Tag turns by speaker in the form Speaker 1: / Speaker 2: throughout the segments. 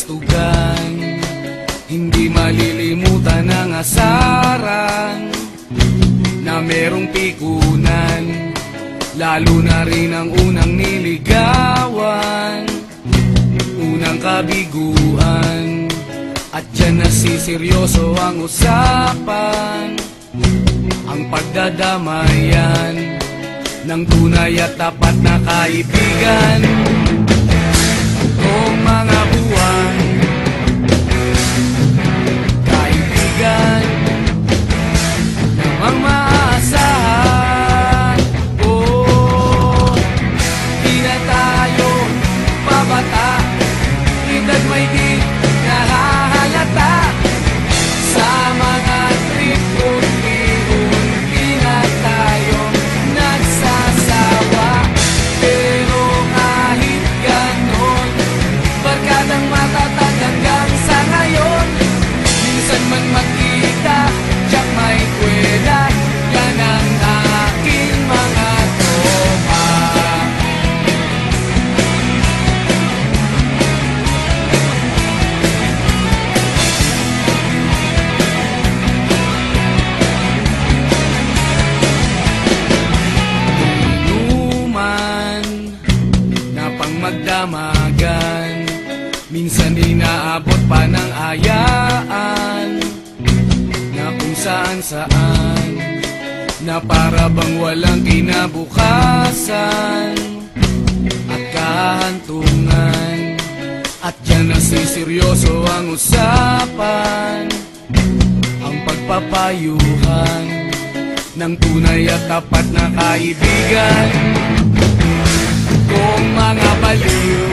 Speaker 1: kabastugan, hindi malilimutan ang asaran na merong pikunan, lalo na rin ang unang niligawan, unang kabiguan. At dyan nasiseryoso ang usapan, ang pagdadamayan ng tunay at tapat na kaibigan. Kung mga buwan, kaibigan namang maaasahan. Oh, di na tayo pabata, edad may di nahahalata. Sa mga trip unti-unti na tayo nagsasawa. Pero kahit ganon, barkadang matatag hanggang sa ngayon. Minsan man magkita, tiyak may kwela, yan ang aking mga tropa. Inuman na pang magdamagan, minsan inaabot pa ng ayaan, na kung saan-saan, na para bang walang kinabukasan at kahantungan. At dyan nasiseryoso ang usapan, ang pagpapayuhan ng tunay at tapat na kaibigan. Kung mga baliw,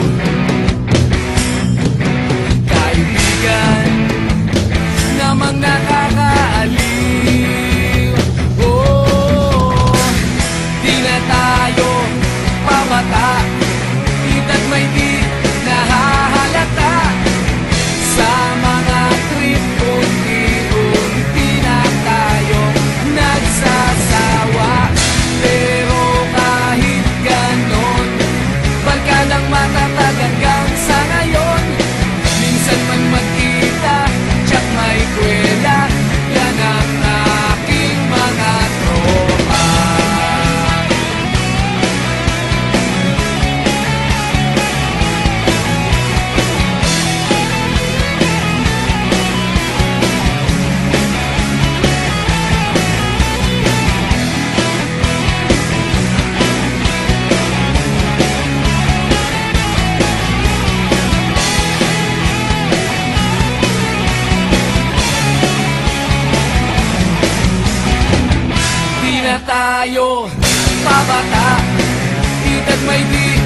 Speaker 1: kaibigan namang nakakaaliw. Oh, di na tayo pabata, edad may di nahahalata. Sa mga trip unti-unti na tayo nagsasawa. Pero kahit ganon, barkadang matatag hanggang sa ngayon. Minsan man magkita, tiyak may kwela, yan ang aking mga tropa. Di na tayo pabata, edad may di